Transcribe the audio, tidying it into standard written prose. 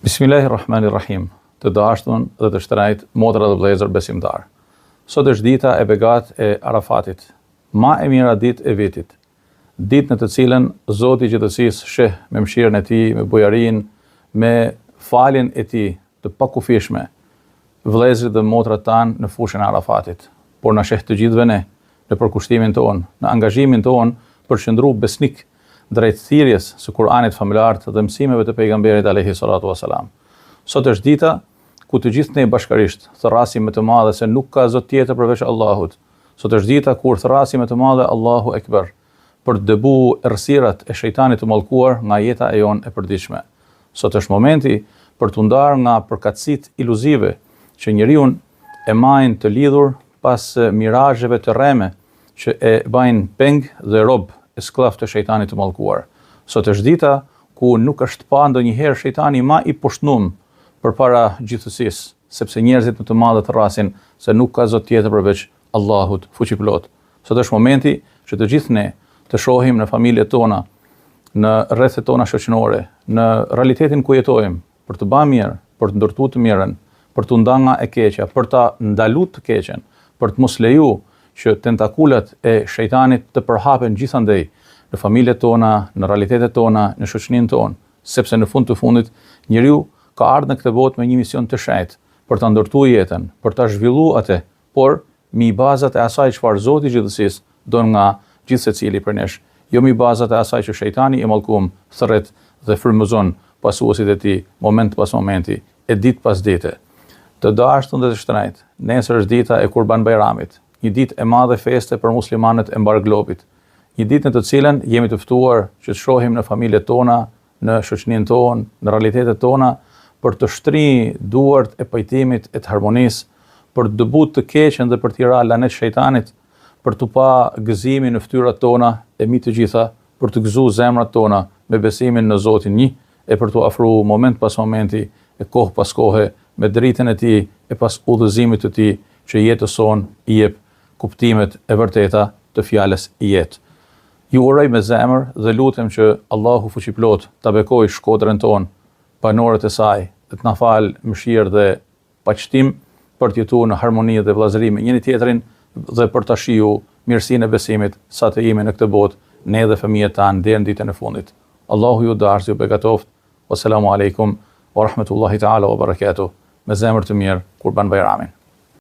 Bismillahirrahmanirrahim. Të dashtun dhe të shtrejt, motra dhe vëllezër besimtar. Sot është dita e begat e Arafatit, ma e mira ditë e vitit. Ditë në të cilën Zoti i Gjithësisë sheh me mëshirën e Tij, me bujarinë, me faljen e Tij të pakufishme vëllezërit dhe motrat tanë në fushën e Arafatit, por na sheh të gjithëve ne në përkushtimin tonë, në angazhimin tonë për të qëndruar besnik drejt thirrjes së Kur'anit familjar dhe mësimeve të pejgamberit alayhi salatu wasalam. Sot është dita ku të gjithë ne bashkërisht thërrasim më të madhe se nuk ka zot tjetër përveç Allahut. Sot është dita kur thërrasim më të madhe Allahu Ekber për të dëbuar errësirat e shejtanit të mallkuar nga jeta e jonë e përditshme. Sot është momenti për t'u ndarë nga përkatësitë iluzive që njeriu e majnë të lidhur pas mirazheve të rreme që e bajnë peng dhe rob e skllav të shejtanit të mallkuar. Sot është dita ku nuk është pa ndonjëherë shejtani ma i poshtnuar përpara gjithësisë, sepse njerëzit më të madhe thrasin se nuk ka zot tjetër përveç Allahut fuqiplot. Sot është momenti që të gjithë ne të shohim në familjet tona, në rrethet tona shoqërore, në realitetin ku jetojmë, për të bërë mirë, për të ndërtuar të mirën, për të ndarë nga e keqja, për ta ndaluar të keqen, për të mos lejuar që tentakulat e shejtanit të përhapen gjithandej në familjet tona, në realitetet tona, në shoqërinë tonë, sepse në fund të fundit njeriu ka ardhur në këtë botë me një mision të shenjtë, për ta ndërtuar jetën, për ta zhvilluar atë, por mi bazat e asaj çfarë Zoti i Gjithësisë don nga gjithsecili për nesh, jo mi bazat e asaj që shejtani i mallkuar thret dhe frymëzon pasuesit e tij moment pas momenti, e ditë pas dite. Të dashtun dhe të shtrenjtë, nesër është dita e Kurban Bayramit, një ditë e madhe feste për muslimanët e mbar globit, një ditë në të cilën jemi të ftuar që të shohim në familjet tona, në shoqërinë tonë, në realitetet tona, për të shtrirë duart e pajtimit e të harmonisë, për të dëbuar të keqen dhe për të ra lanet shejtanit, për të pa gëzimin në fytyrat tona e mbi të gjitha, për të gëzuar zemrat tona me besimin në Zotin një, e për të afruar moment pas momenti, e kohë pas kohe, me dritën e Tij e pas udhëzimit të Tij që jetëson i jep kuptimet e vërteta të fjalës jetë. Ju uroj me zemër dhe lutem që Allahu fuqiplot ta bekojë Shkodrën tonë, banorët e saj, dhe të na falë mëshirë dhe paqëtim për të jetuar në harmoni dhe vëllazëri me njëri tjetrin dhe për ta shijuar mirësinë e besimit sa të jemi në këtë botë, ne dhe fëmijët tanë deri në ditën e fundit. Allahu ju dashë, ju begatoft. Wassalamu alaikum wa rahmatullahi ta'ala wa barakatuh. Me zemër të mirë, Kurban Bayramin.